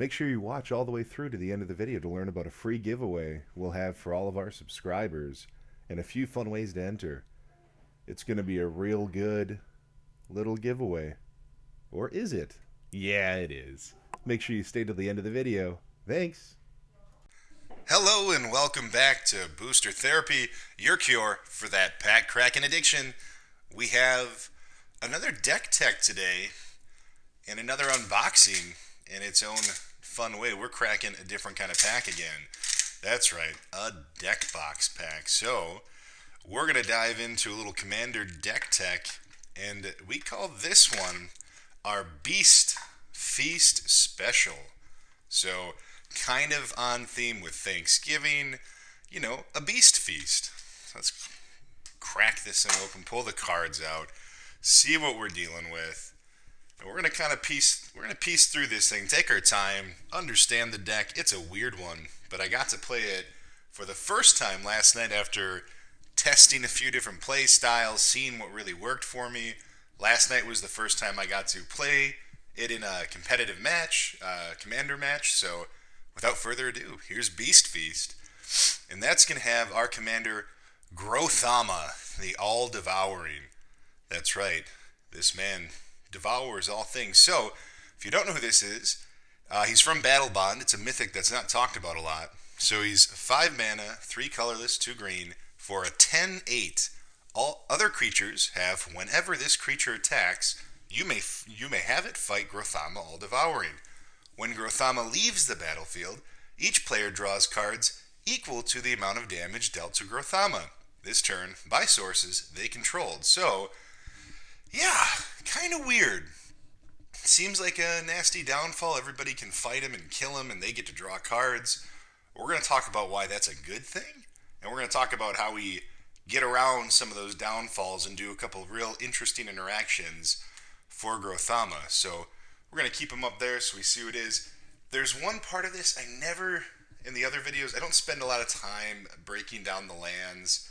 Make sure you watch all the way through to the end of the video to learn about a free giveaway we'll have for all of our subscribers and a few fun ways to enter. It's going to be a real good little giveaway. Or is it? Yeah, it is. Make sure you stay till the end of the video. Thanks! Hello and welcome back to Booster Therapy, your cure for that pack cracking addiction. We have another deck tech today and another unboxing in its own fun way. We're cracking a different kind of pack again. That's right, a deck box pack. So we're going to dive into a little Commander deck tech, and we call this one our Beast Feast Special. So kind of on theme with Thanksgiving, a beast feast. So let's crack this thing open, pull the cards out, see what we're dealing with. And we're gonna piece through this thing, take our time, understand the deck. It's a weird one, but I got to play it for the first time last night after testing a few different play styles, seeing what really worked for me. Last night was the first time I got to play it in a competitive match, commander match. So without further ado, here's Beast Feast. And that's going to have our commander, GROTHAMA, the all-devouring. That's right, this man devours all things. So, if you don't know who this is, he's from Battle Bond. It's a mythic that's not talked about a lot. So he's 5 mana, 3 colorless, 2 green, for a 10/8. All other creatures have, whenever this creature attacks, you may have it fight GROTHAMA all-devouring. When GROTHAMA leaves the battlefield, each player draws cards equal to the amount of damage dealt to GROTHAMA, this turn, by sources they controlled. So, yeah, kind of weird. Seems like a nasty downfall. Everybody can fight him and kill him, and they get to draw cards. We're going to talk about why that's a good thing, and we're going to talk about how we get around some of those downfalls and do a couple of real interesting interactions for GROTHAMA. So we're going to keep them up there so we see what it is. There's one part of this in the other videos, I don't spend a lot of time breaking down the lands.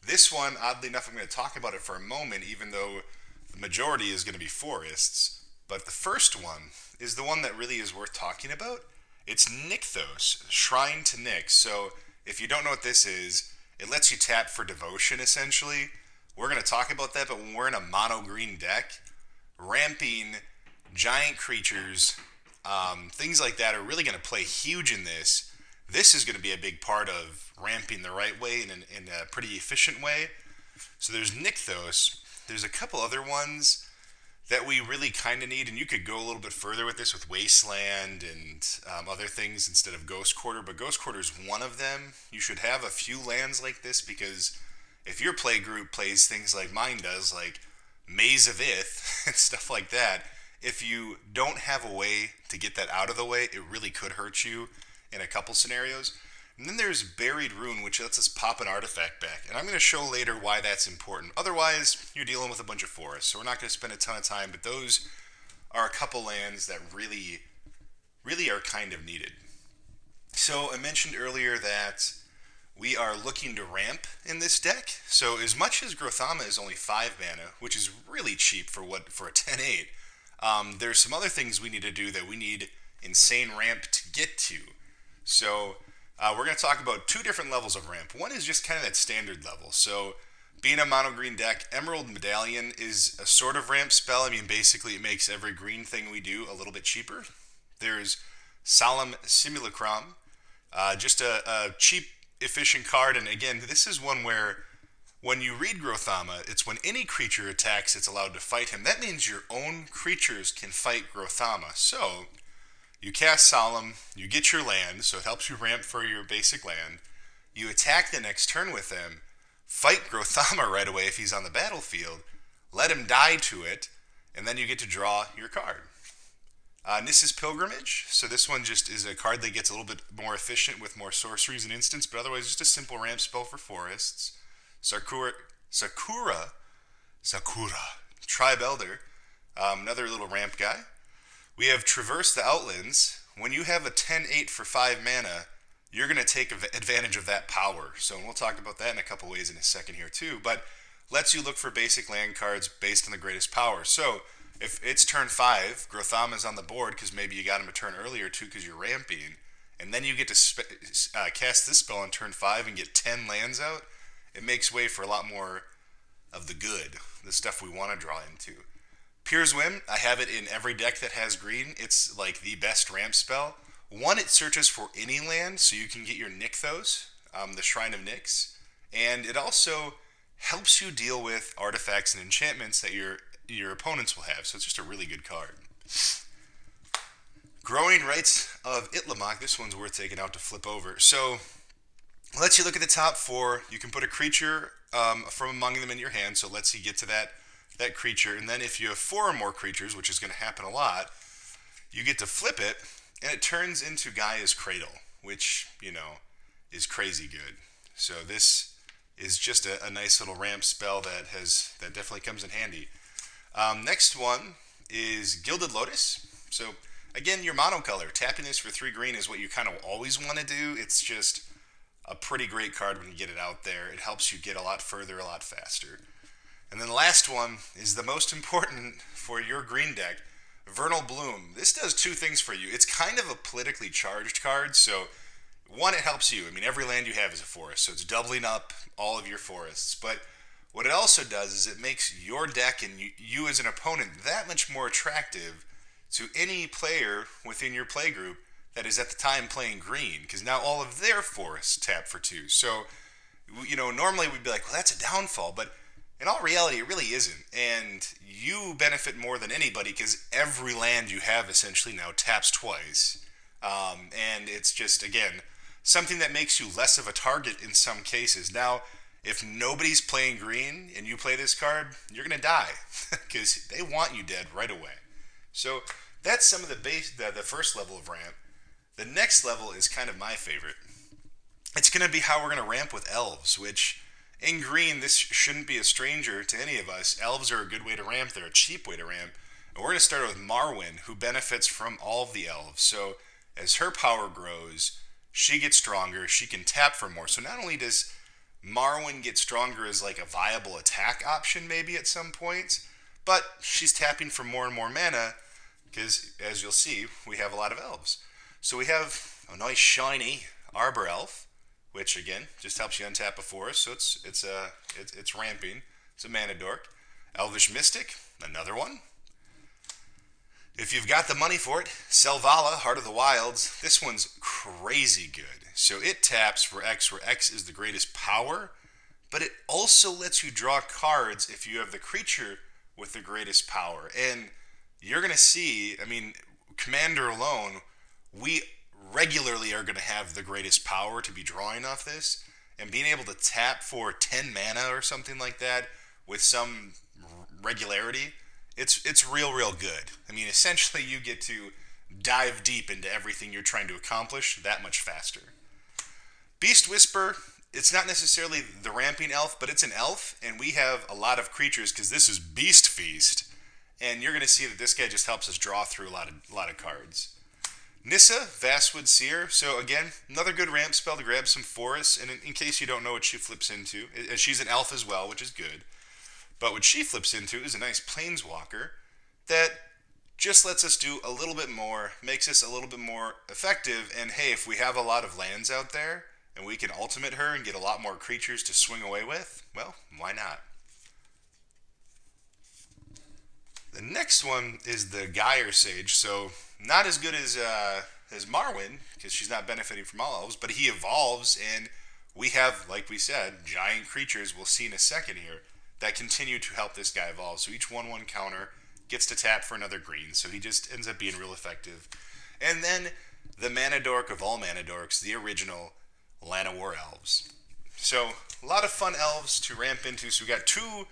This one, oddly enough, I'm going to talk about it for a moment, even though the majority is going to be forests. But the first one is the one that really is worth talking about. It's Nykthos, Shrine to Nyx. So if you don't know what this is, it lets you tap for devotion, essentially. We're going to talk about that, but when we're in a mono-green deck, ramping giant creatures, things like that are really going to play huge in this. This is going to be a big part of ramping the right way in a pretty efficient way. So there's Nykthos. There's a couple other ones that we really kind of need, and you could go a little bit further with this with Wasteland and other things instead of Ghost Quarter, but Ghost Quarter is one of them. You should have a few lands like this, because if your play group plays things like mine does, like Maze of Ith and stuff like that, if you don't have a way to get that out of the way, it really could hurt you in a couple scenarios. And then there's Buried Ruin, which lets us pop an artifact back. And I'm going to show later why that's important. Otherwise, you're dealing with a bunch of forests, so we're not going to spend a ton of time, but those are a couple lands that really, really are kind of needed. So I mentioned earlier that we are looking to ramp in this deck. So as much as GROTHAMA is only 5 mana, which is really cheap for a 10/8, there's some other things we need to do that we need insane ramp to get to. So we're going to talk about 2 different levels of ramp. One is just kind of that standard level. So being a mono green deck, Emerald Medallion is a sort of ramp spell. I mean, basically it makes every green thing we do a little bit cheaper. There's Solemn Simulacrum, just a cheap, efficient card. And again, this is one where when you read GROTHAMA, it's when any creature attacks, it's allowed to fight him. That means your own creatures can fight GROTHAMA. So you cast Solemn, you get your land, so it helps you ramp for your basic land. You attack the next turn with him, fight GROTHAMA right away if he's on the battlefield, let him die to it, and then you get to draw your card. Nissa's Pilgrimage, so this one just is a card that gets a little bit more efficient with more sorceries and instants, but otherwise just a simple ramp spell for forests. Sakura, Tribe Elder, another little ramp guy. We have Traverse the Outlands. When you have a 10/8 for 5 mana, you're going to take advantage of that power. So we'll talk about that in a couple ways in a second here too, but lets you look for basic land cards based on the greatest power. So If it's turn 5, Grothama's on the board because maybe you got him a turn earlier too because you're ramping, and then you get to cast this spell on turn 5 and get 10 lands out. It makes way for a lot more of the good, the stuff we want to draw into. Pier's Whim, I have it in every deck that has green. It's like the best ramp spell. One, it searches for any land, so you can get your Nykthos, the Shrine of Nyx, and it also helps you deal with artifacts and enchantments that your opponents will have. So it's just a really good card. Growing Rites of Itlamok. This one's worth taking out to flip over. So lets you look at the top 4. You can put a creature from among them in your hand, so it lets you get to that creature. And then if you have 4 or more creatures, which is going to happen a lot, you get to flip it, and it turns into Gaia's Cradle, which, is crazy good. So this is just a nice little ramp spell that definitely comes in handy. Next one is Gilded Lotus. So again, your monocolor. Tapping this for 3 green is what you kind of always want to do. It's just a pretty great card when you get it out there. It helps you get a lot further, a lot faster. And then the last one is the most important for your green deck, Vernal Bloom. This does 2 things for you. It's kind of a politically charged card, so one, it helps you. I mean, every land you have is a forest, so it's doubling up all of your forests. But what it also does is it makes your deck and you as an opponent that much more attractive to any player within your play group that is at the time playing green, because now all of their forests tap for 2. So, normally we'd be like, well, that's a downfall, but in all reality, it really isn't. And you benefit more than anybody because every land you have essentially now taps twice. And it's just, again, something that makes you less of a target in some cases. Now, if nobody's playing green and you play this card, you're going to die because they want you dead right away. So that's some of the first level of ramp. The next level is kind of my favorite. It's going to be how we're going to ramp with Elves, which in green, this shouldn't be a stranger to any of us. Elves are a good way to ramp. They're a cheap way to ramp. And we're going to start with Marwyn, who benefits from all of the Elves. So as her power grows, she gets stronger. She can tap for more. So not only does Marwyn get stronger as like a viable attack option maybe at some points, but she's tapping for more and more mana because, as you'll see, we have a lot of Elves. So we have a nice shiny Arbor Elf, which again just helps you untap a forest. So it's ramping. It's a mana dork. Elvish Mystic, another one. If you've got the money for it, Selvala, Heart of the Wilds. This one's crazy good. So it taps for X, where X is the greatest power, but it also lets you draw cards if you have the creature with the greatest power. And you're going to see, Commander alone, we regularly are going to have the greatest power to be drawing off this, and being able to tap for 10 mana or something like that with some regularity, it's real good. Essentially you get to dive deep into everything you're trying to accomplish that much faster. Beast Whisper, it's not necessarily the ramping elf, but it's an elf, and we have a lot of creatures because this is Beast Feast, and you're going to see that this guy just helps us draw through a lot of cards. Nissa, Vastwood Seer. So again, another good ramp spell to grab some forests, and in case you don't know what she flips into, she's an elf as well, which is good. But what she flips into is a nice planeswalker that just lets us do a little bit more, makes us a little bit more effective, and hey, if we have a lot of lands out there, and we can ultimate her and get a lot more creatures to swing away with, well, why not? The next one is the Gyre Sage, so not as good as Marwyn, because she's not benefiting from all elves, but he evolves, and we have, like we said, giant creatures we'll see in a second here that continue to help this guy evolve. So each 1/1 counter gets to tap for another green, so he just ends up being real effective. And then the mana dork of all mana dorks, the original Llanowar Elves. So a lot of fun elves to ramp into. So we got 2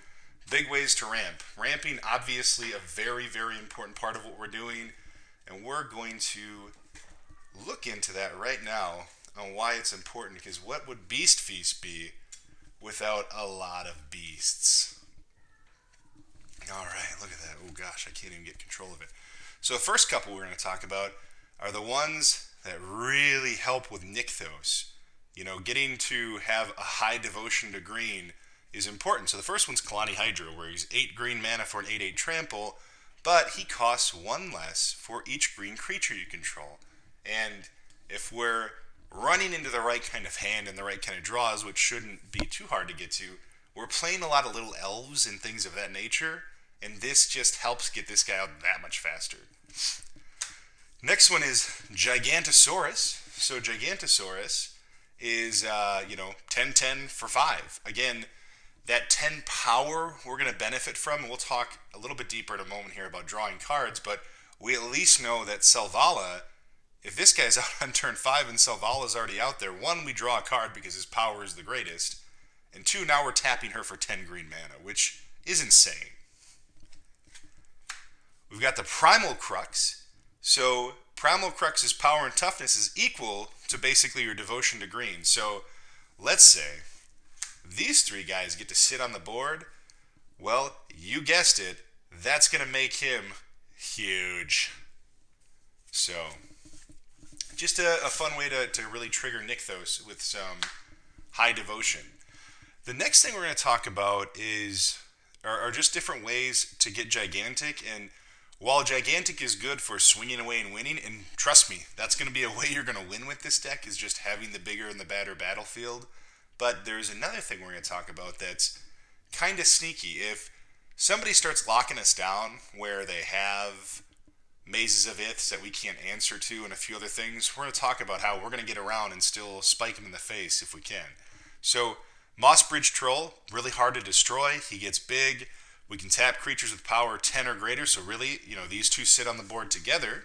big ways to ramp. Ramping, obviously, a very, very important part of what we're doing, and we're going to look into that right now on why it's important, because what would Beast Feast be without a lot of beasts? Alright, look at that. Oh gosh, I can't even get control of it. So the first couple we're going to talk about are the ones that really help with Nykthos. Getting to have a high devotion to green is important. So the first one's Kalani Hydra, where he's 8 green mana for an 8/8 trample, but he costs 1 less for each green creature you control. And if we're running into the right kind of hand and the right kind of draws, which shouldn't be too hard to get to, we're playing a lot of little elves and things of that nature, and this just helps get this guy out that much faster. Next one is Gigantosaurus. So Gigantosaurus is, 10-10 for 5. Again, that 10 power we're going to benefit from, and we'll talk a little bit deeper in a moment here about drawing cards, but we at least know that Selvala, if this guy's out on turn 5 and Selvala's already out there, 1, we draw a card because his power is the greatest, and 2, now we're tapping her for 10 green mana, which is insane. We've got the Primal Crux. So Primal Crux's power and toughness is equal to basically your devotion to green. So let's say these 3 guys get to sit on the board. Well, you guessed it, that's going to make him huge. So just a fun way to really trigger Nykthos with some high devotion. The next thing we're going to talk about are just different ways to get Gigantic. And while Gigantic is good for swinging away and winning, and trust me, that's going to be a way you're going to win with this deck, is just having the bigger and the badder battlefield. But there's another thing we're going to talk about that's kind of sneaky. If somebody starts locking us down where they have mazes of Iths that we can't answer to and a few other things, we're going to talk about how we're going to get around and still spike him in the face if we can. So Mossbridge Troll, really hard to destroy. He gets big. We can tap creatures with power 10 or greater, so really, these 2 sit on the board together.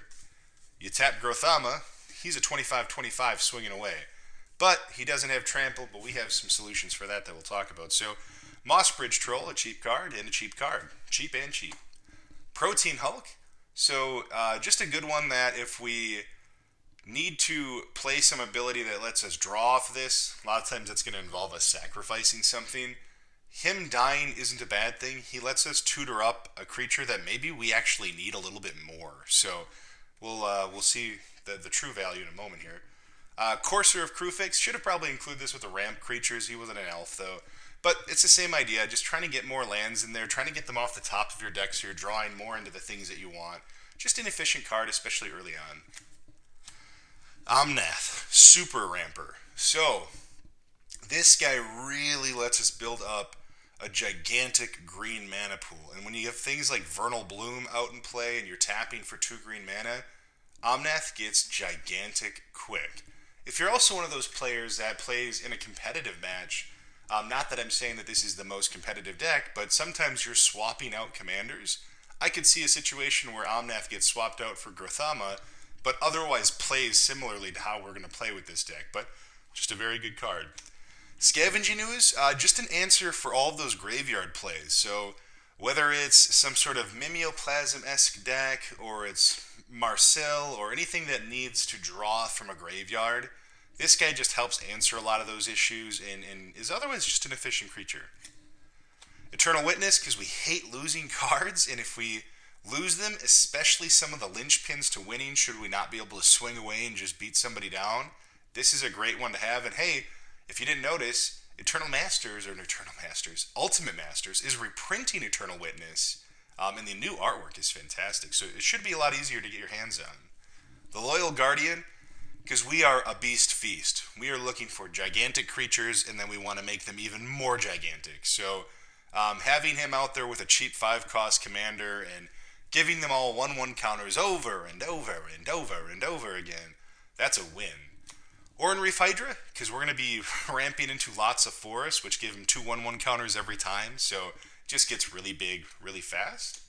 You tap Grothama, he's a 25-25 swinging away. But he doesn't have trample, but we have some solutions for that we'll talk about. So Mossbridge Troll, a cheap card and a cheap card. Cheap and cheap. Protein Hulk, so just a good one that if we need to play some ability that lets us draw off this, a lot of times that's going to involve us sacrificing something. Him dying isn't a bad thing. He lets us tutor up a creature that maybe we actually need a little bit more. So we'll see the true value in a moment here. Courser of Krufix, should have probably included this with the ramp creatures. He wasn't an elf though. But it's the same idea, just trying to get more lands in there, trying to get them off the top of your deck so you're drawing more into the things that you want. Just an efficient card, especially early on. Omnath, Super Ramper. So, this guy really lets us build up a gigantic green mana pool. And when you have things like Vernal Bloom out in play and you're tapping for 2 green mana, Omnath gets gigantic quick. If you're also one of those players that plays in a competitive match, not that I'm saying that this is the most competitive deck, but sometimes you're swapping out commanders. I could see a situation where Omnath gets swapped out for Grothama, but otherwise plays similarly to how we're going to play with this deck. But just a very good card. Scavenging Ooze, just an answer for all of those graveyard plays. So whether it's some sort of Mimeoplasm-esque deck, or it's Marcel, or anything that needs to draw from a graveyard, this guy just helps answer a lot of those issues and is otherwise just an efficient creature. Eternal Witness, because we hate losing cards, and if we lose them, especially some of the linchpins to winning, should we not be able to swing away and just beat somebody down, this is a great one to have. And hey, if you didn't notice, Ultimate Masters is reprinting Eternal Witness, and the new artwork is fantastic, so it should be a lot easier to get your hands on. The Loyal Guardian, because we are a beast feast. We are looking for gigantic creatures, and then we want to make them even more gigantic. So having him out there with a cheap 5-cost commander and giving them all 1/1 counters over and over and over and over again, that's a win. Oran-Reef Hydra, because we're going to be ramping into lots of forests, which give him 2 1/1 counters every time, so it just gets really big really fast.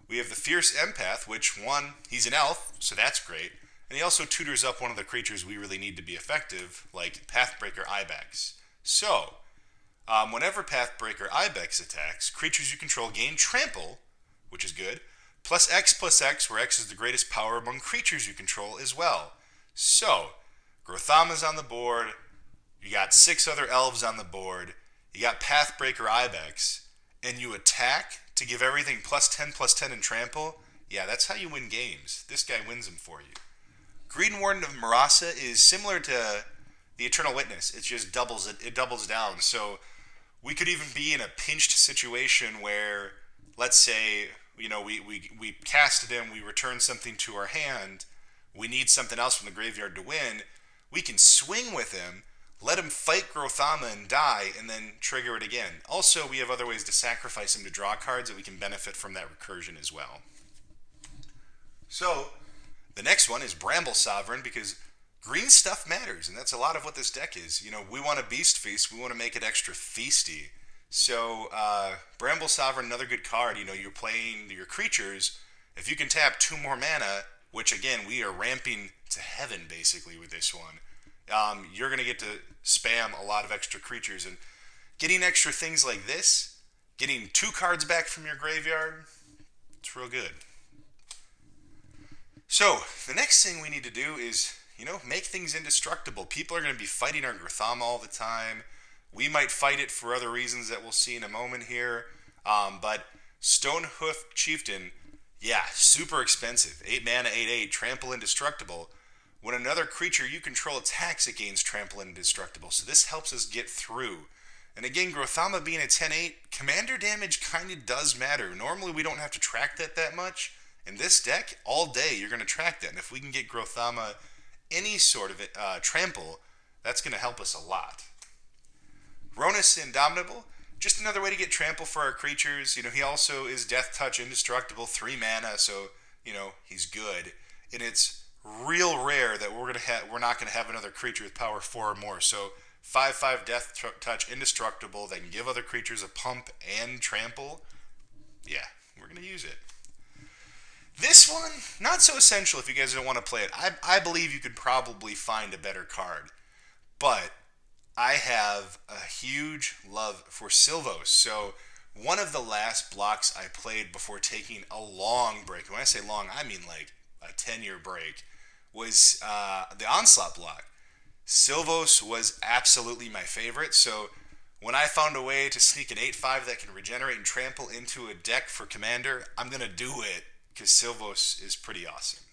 We have the Fierce Empath, which, one, he's an elf, so that's great. And he also tutors up one of the creatures we really need to be effective, like Pathbreaker Ibex. So, whenever Pathbreaker Ibex attacks, creatures you control gain trample, which is good, plus X, where X is the greatest power among creatures you control as well. So, Grothama's on the board, you got 6 other elves on the board, you got Pathbreaker Ibex, and you attack to give everything +10/+10 in trample. Yeah, that's how you win games. This guy wins them for you. Green Warden of Marasa is similar to the Eternal Witness. It just doubles down. So we could even be in a pinched situation where, let's say, we casted him, we returned something to our hand, we need something else from the graveyard to win, we can swing with him, let him fight Grothama and die, and then trigger it again. Also, we have other ways to sacrifice him to draw cards that we can benefit from that recursion as well. So, the next one is Bramble Sovereign, because green stuff matters, and that's a lot of what this deck is. We want a Beast Feast, we want to make it extra feasty. So, Bramble Sovereign, another good card. You're playing your creatures. If you can tap 2 more mana, which again, we are ramping to heaven basically with this one, you're going to get to spam a lot of extra creatures. And getting extra things like this, getting 2 cards back from your graveyard, it's real good. So, the next thing we need to do is, make things indestructible. People are going to be fighting our Grothama all the time. We might fight it for other reasons that we'll see in a moment here. But Stonehoof Chieftain, yeah, super expensive. 8 mana, 8/8, trample indestructible. When another creature you control attacks, it gains trample indestructible. So this helps us get through. And again, Grothama being a 10/8, commander damage kind of does matter. Normally we don't have to track that much. In this deck, all day you're going to track that. And if we can get Grothama any sort of trample, that's going to help us a lot. Ronus Indomitable, just another way to get trample for our creatures. He also is Death Touch indestructible, 3 mana, so, he's good. And it's real rare that we're not going to have another creature with power 4 or more. So 5/5 Death Touch indestructible that can give other creatures a pump and trample. Yeah, we're going to use it. This one, not so essential if you guys don't want to play it. I believe you could probably find a better card. But I have a huge love for Sylvos. So one of the last blocks I played before taking a long break, and when I say long, I mean like a 10-year break, was the Onslaught block. Sylvos was absolutely my favorite. So when I found a way to sneak an 8/5 that can regenerate and trample into a deck for Commander, I'm going to do it because Sylvos is pretty awesome.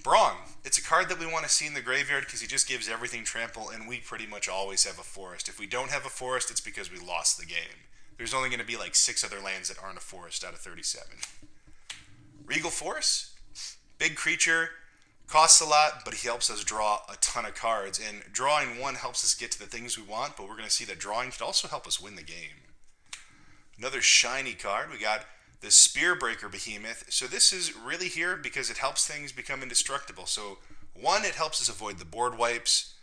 Brong, it's a card that we want to see in the graveyard because he just gives everything trample, and we pretty much always have a forest. If we don't have a forest, it's because we lost the game. There's only going to be like 6 other lands that aren't a forest out of 37. Regal Force, big creature, costs a lot, but he helps us draw a ton of cards. And drawing 1 helps us get to the things we want, but we're going to see that drawing could also help us win the game. Another shiny card, we got the Spearbreaker Behemoth. So this is really here because it helps things become indestructible. So 1, it helps us avoid the board wipes.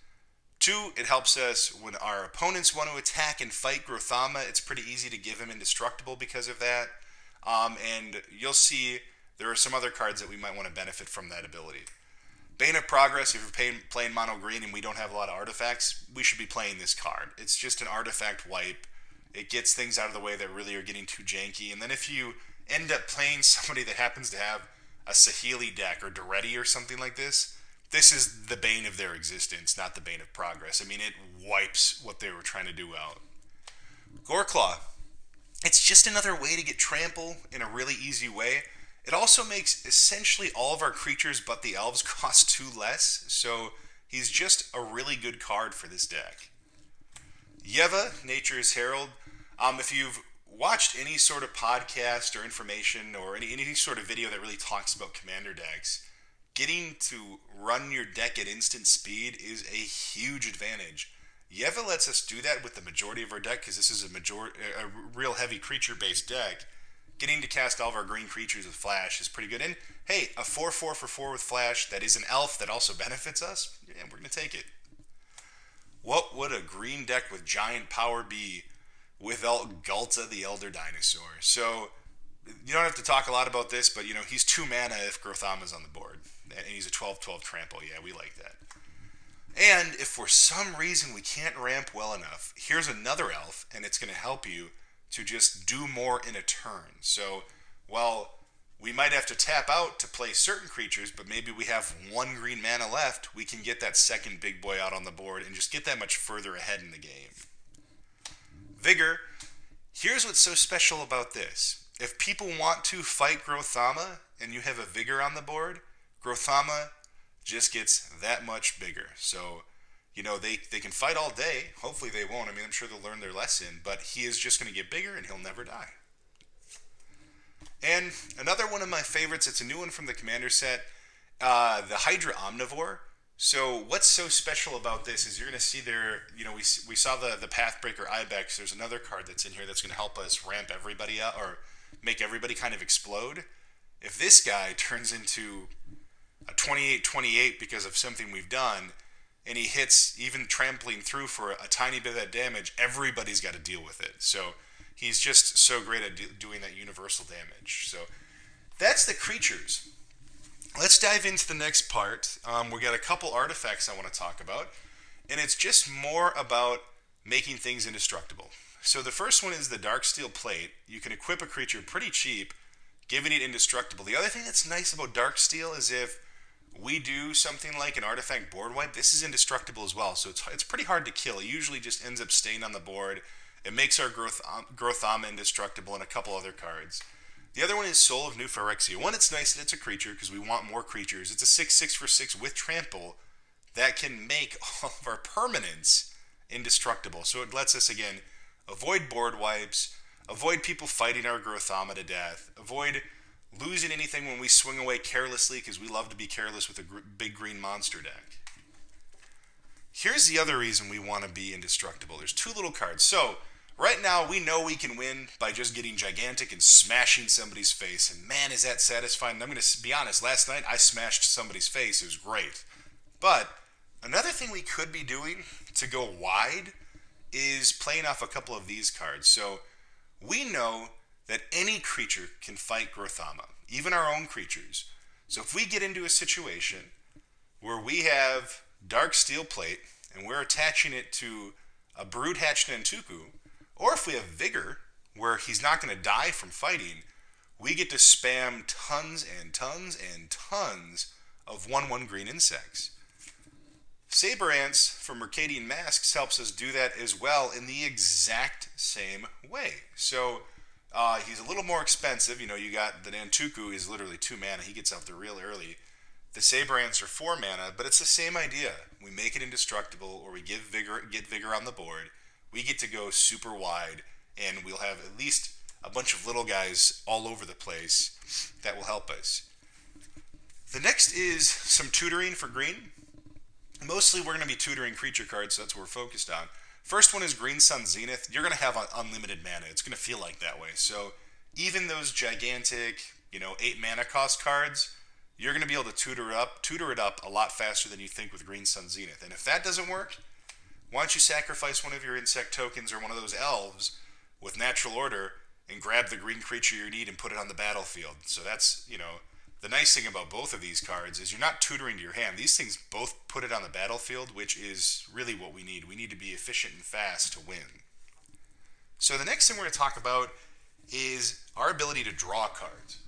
2, it helps us when our opponents want to attack and fight Grothama. It's pretty easy to give him indestructible because of that. And you'll see there are some other cards that we might want to benefit from that ability. Bane of Progress, if you're playing mono green and we don't have a lot of artifacts, we should be playing this card. It's just an artifact wipe. It gets things out of the way that really are getting too janky. And then if you end up playing somebody that happens to have a Saheeli deck or Daretti or something like this, this is the bane of their existence, not the bane of progress. I mean, it wipes what they were trying to do out. Goreclaw, it's just another way to get trample in a really easy way. It also makes essentially all of our creatures but the elves cost 2 less, so he's just a really good card for this deck. Yeva, Nature's Herald. If you've watched any sort of podcast or information or any sort of video that really talks about commander decks, getting to run your deck at instant speed is a huge advantage. Yeva lets us do that with the majority of our deck because this is a real heavy creature-based deck. Getting to cast all of our green creatures with Flash is pretty good. And hey, a 4/4 for 4 with Flash that is an elf that also benefits us, yeah, we're going to take it. What would a green deck with giant power be without Gulta the Elder Dinosaur? So you don't have to talk a lot about this, but he's 2 mana if Grothama's on the board. And he's a 12/12 trample. Yeah, we like that. And if for some reason we can't ramp well enough, here's another elf, and it's going to help you to just do more in a turn. So, well, we might have to tap out to play certain creatures, but maybe we have 1 green mana left, we can get that second big boy out on the board and just get that much further ahead in the game. Vigor, here's what's so special about this. If people want to fight Grothama and you have a Vigor on the board, Grothama just gets that much bigger. So, they can fight all day. Hopefully they won't. I mean, I'm sure they'll learn their lesson, but he is just going to get bigger and he'll never die. And another one of my favorites, it's a new one from the Commander set, the Hydra Omnivore. So what's so special about this is you're going to see there, we saw the Pathbreaker Ibex. There's another card that's in here that's going to help us ramp everybody up or make everybody kind of explode. If this guy turns into a 28-28 because of something we've done, and he hits even trampling through for a tiny bit of that damage, everybody's got to deal with it. So he's just so great at doing that universal damage. So that's the creatures. Let's dive into the next part. We got a couple artifacts I want to talk about, and it's just more about making things indestructible. So the first one is the Darksteel Plate. You can equip a creature pretty cheap, giving it indestructible. The other thing that's nice about Darksteel is if we do something like an artifact board wipe, this is indestructible as well. So it's pretty hard to kill. It usually just ends up staying on the board. It makes our Grothama indestructible and a couple other cards. The other one is Soul of New Phyrexia. One, it's nice that it's a creature because we want more creatures. It's a 6/6 for 6 with trample that can make all of our permanents indestructible. So it lets us, again, avoid board wipes, avoid people fighting our Grothama to death, avoid losing anything when we swing away carelessly because we love to be careless with a big green monster deck. Here's the other reason we want to be indestructible. There's two little cards. So right now we know we can win by just getting gigantic and smashing somebody's face. And man, is that satisfying. And I'm going to be honest, last night I smashed somebody's face. It was great. But another thing we could be doing to go wide is playing off a couple of these cards. So we know that any creature can fight Grothama, even our own creatures. So if we get into a situation where we have Darksteel Plate and we're attaching it to a Brood-Hatched Nantuku, or if we have Vigor, where he's not going to die from fighting, we get to spam tons and tons and tons of 1/1 green insects. Saber Ants from Mercadian Masks helps us do that as well in the exact same way. So he's a little more expensive. You got the Nantuku is literally 2 mana. He gets out there real early. The Saber Ants are 4 mana, but it's the same idea. We make it indestructible, or we get vigor on the board. We get to go super wide, and we'll have at least a bunch of little guys all over the place that will help us. The next is some tutoring for green. Mostly we're going to be tutoring creature cards, so that's what we're focused on. First one is Green Sun Zenith. You're going to have unlimited mana. It's going to feel like that way. So even those gigantic, 8 mana cost cards, you're going to be able to tutor it up a lot faster than you think with Green Sun Zenith. And if that doesn't work, why don't you sacrifice one of your insect tokens or one of those elves with natural order and grab the green creature you need and put it on the battlefield. So that's, the nice thing about both of these cards is you're not tutoring to your hand. These things both put it on the battlefield, which is really what we need. We need to be efficient and fast to win. So the next thing we're going to talk about is our ability to draw cards.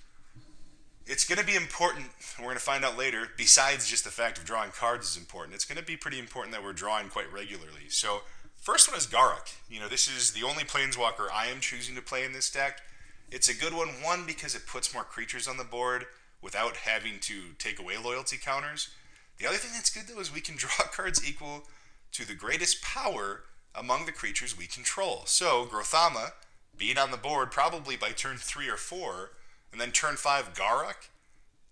It's going to be important, and we're going to find out later, besides just the fact of drawing cards is important, it's going to be pretty important that we're drawing quite regularly. So first one is Garruk. This is the only Planeswalker I am choosing to play in this deck. It's a good one, because it puts more creatures on the board without having to take away loyalty counters. The other thing that's good, though, is we can draw cards equal to the greatest power among the creatures we control. So Grothama being on the board probably by turn 3 or 4, and then turn 5 Garruk,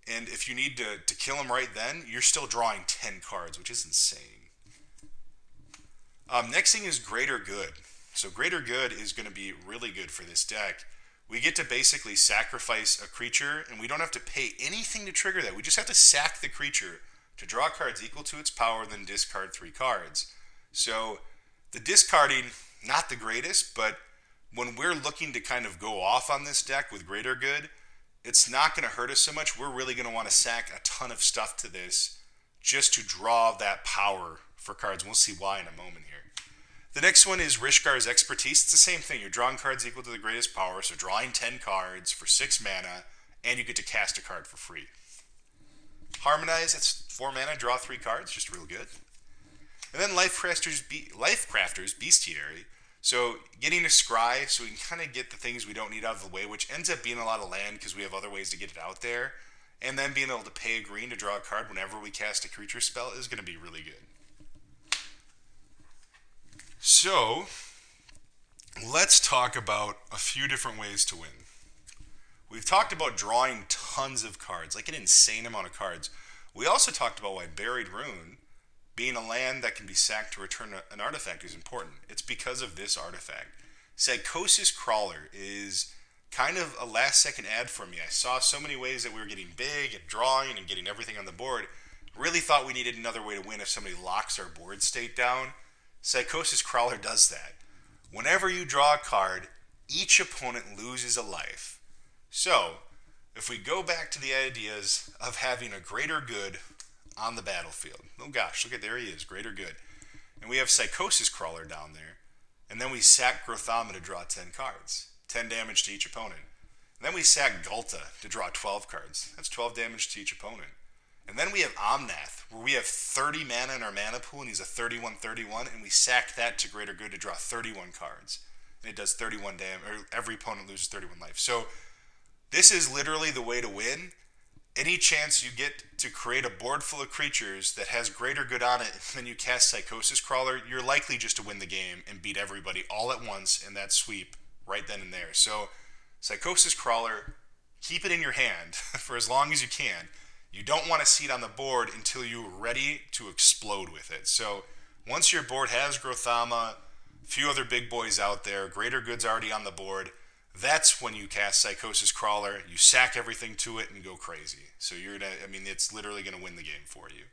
and if you need to kill him right then, you're still drawing 10 cards, which is insane. Next thing is Greater Good. So Greater Good is going to be really good for this deck. We get to basically sacrifice a creature, and we don't have to pay anything to trigger that. We just have to sack the creature to draw cards equal to its power, then discard 3 cards. So the discarding, not the greatest, but when we're looking to kind of go off on this deck with Greater Good, it's not going to hurt us so much. We're really going to want to sack a ton of stuff to this just to draw that power for cards. We'll see why in a moment here. The next one is Rishkar's Expertise. It's the same thing. You're drawing cards equal to the greatest power, so drawing 10 cards for 6 mana, and you get to cast a card for free. Harmonize, it's 4 mana, draw 3 cards, just real good. And then Lifecrafter's Bestiary. So getting a Scry, so we can kind of get the things we don't need out of the way, which ends up being a lot of land because we have other ways to get it out there. And then being able to pay a green to draw a card whenever we cast a creature spell is going to be really good. So let's talk about a few different ways to win. We've talked about drawing tons of cards, like an insane amount of cards. We also talked about why Buried Rune, being a land that can be sacked to return an artifact, is important. It's because of this artifact. Psychosis Crawler is kind of a last second ad for me. I saw so many ways that we were getting big and drawing and getting everything on the board. Really thought we needed another way to win if somebody locks our board state down. Psychosis Crawler does that. Whenever you draw a card, each opponent loses a life. So, if we go back to the ideas of having a greater good on the battlefield. Oh gosh, look at, there he is, greater good. And we have Psychosis Crawler down there. And then we sack Grothama to draw 10 cards. 10 damage to each opponent. And then we sack Gulta to draw 12 cards. That's 12 damage to each opponent. And then we have Omnath, where we have 30 mana in our mana pool, and he's a 31/31, and we sack that to greater good to draw 31 cards. And it does 31 damage, or every opponent loses 31 life. So this is literally the way to win. Any chance you get to create a board full of creatures that has greater good on it, and then you cast Psychosis Crawler, you're likely just to win the game and beat everybody all at once in that sweep right then and there. So Psychosis Crawler, keep it in your hand for as long as you can. You don't want to see it on the board until you're ready to explode with it. So once your board has Grothama, a few other big boys out there, greater good's already on the board, that's when you cast Psychosis Crawler, you sack everything to it and go crazy. So it's literally gonna win the game for you.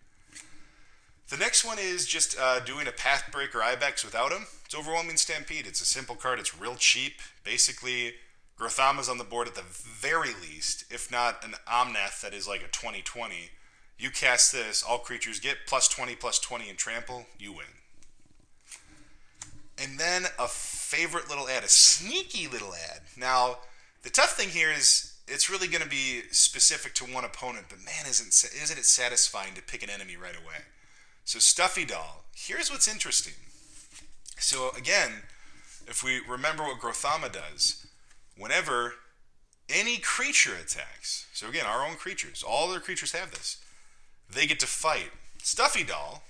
The next one is just doing a Pathbreaker Ibex without him. It's Overwhelming Stampede. It's a simple card, it's real cheap. Basically, Grothama's on the board at the very least, if not an Omnath that is like a 20/20. You cast this, all creatures get +20/+20 and trample, you win. And then a favorite little ad, a sneaky little ad. Now, the tough thing here is it's really going to be specific to one opponent, but man, isn't it satisfying to pick an enemy right away. So Stuffy Doll, here's what's interesting. So again, if we remember what Grothama does, whenever any creature attacks, so again, our own creatures, all other creatures have this, they get to fight. Stuffy Doll,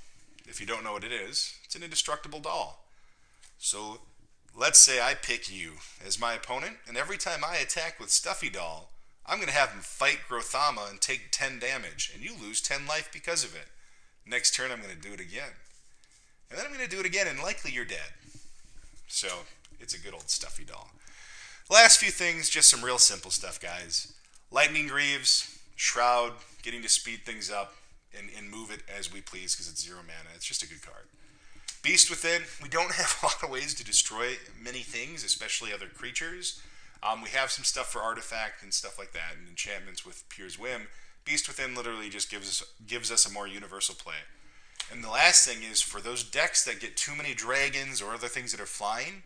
if you don't know what it is, it's an indestructible doll. So let's say I pick you as my opponent, and every time I attack with Stuffy Doll, I'm going to have him fight Grothama and take 10 damage, and you lose 10 life because of it. Next turn, I'm going to do it again. And then I'm going to do it again, and likely you're dead. So it's a good old Stuffy Doll. Last few things, just some real simple stuff, guys. Lightning Greaves, Shroud, getting to speed things up and move it as we please because it's 0 mana. It's just a good card. Beast Within, we don't have a lot of ways to destroy many things, especially other creatures. We have some stuff for artifact and stuff like that, and enchantments with Pier's Whim. Beast Within literally just gives us a more universal play. And the last thing is, for those decks that get too many dragons or other things that are flying,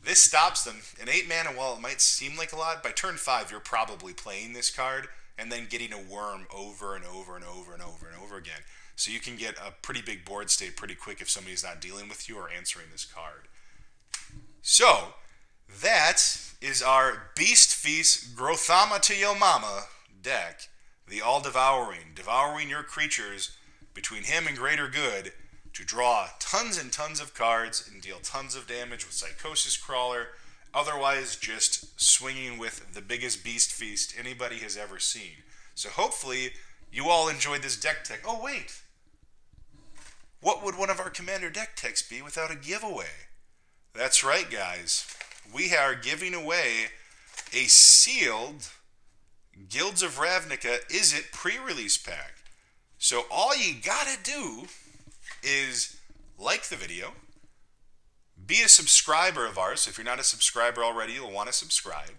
this stops them. In 8 mana, while it might seem like a lot, by turn 5 you're probably playing this card and then getting a worm over and over and over and over and over again. So you can get a pretty big board state pretty quick if somebody's not dealing with you or answering this card. So, that is our Beast Feast Grothama to Yo Mama deck. The All-Devouring. Devouring your creatures between him and Greater Good to draw tons and tons of cards and deal tons of damage with Psychosis Crawler. Otherwise, just swinging with the biggest Beast Feast anybody has ever seen. So hopefully, you all enjoyed this deck tech. Oh, wait. What would one of our Commander deck techs be without a giveaway? That's right, guys. We are giving away a sealed Guilds of Ravnica Izzet pre-release pack. So all you gotta do is like the video, be a subscriber of ours. If you're not a subscriber already, you'll want to subscribe.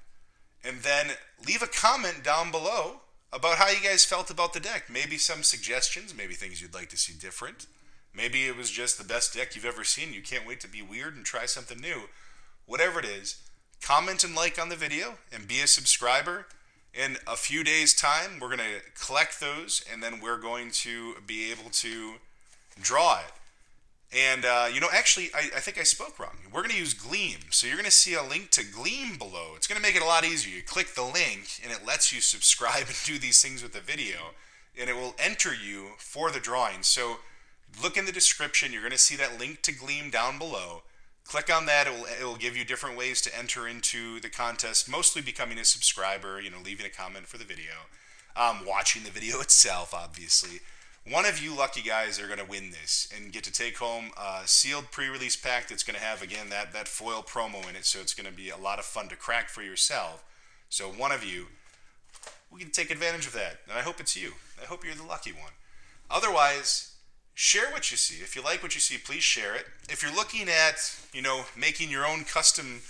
And then leave a comment down below about how you guys felt about the deck. Maybe some suggestions, maybe things you'd like to see different. Maybe it was just the best deck you've ever seen. You can't wait to be weird and try something new. Whatever it is, comment and like on the video and be a subscriber. In a few days' time, we're going to collect those, and then we're going to be able to draw it. And, actually, I think I spoke wrong. We're going to use Gleam. So you're going to see a link to Gleam below. It's going to make it a lot easier. You click the link, and it lets you subscribe and do these things with the video. And it will enter you for the drawing. So look in the description. You're going to see that link to Gleam down below. Click on that. It will give you different ways to enter into the contest, mostly becoming a subscriber, leaving a comment for the video, watching the video itself, obviously. One of you lucky guys are going to win this and get to take home a sealed pre-release pack that's going to have, again, that foil promo in it, so it's going to be a lot of fun to crack for yourself. So one of you, we can take advantage of that, and I hope it's you. I hope you're the lucky one. Otherwise, share what you see. If you like what you see, please share it. If you're looking at, making your own custom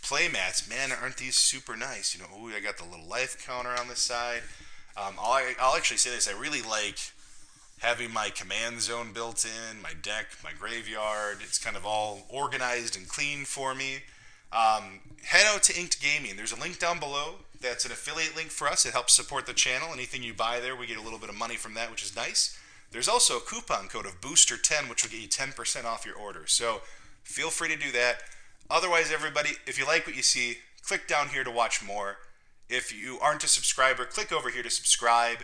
play mats, man, aren't these super nice? Ooh, I got the little life counter on the side. I'll actually say this. I really like having my command zone built in, my deck, my graveyard. It's kind of all organized and clean for me. Head out to Inked Gaming. There's a link down below. That's an affiliate link for us. It helps support the channel. Anything you buy there, we get a little bit of money from that, which is nice. There's also a coupon code of Booster10, which will get you 10% off your order. So feel free to do that. Otherwise, everybody, if you like what you see, click down here to watch more. If you aren't a subscriber, click over here to subscribe.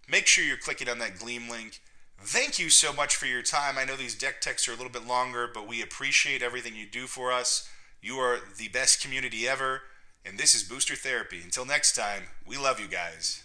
Make sure you're clicking on that Gleam link. Thank you so much for your time. I know these deck techs are a little bit longer, but we appreciate everything you do for us. You are the best community ever, and this is Booster Therapy. Until next time, we love you guys.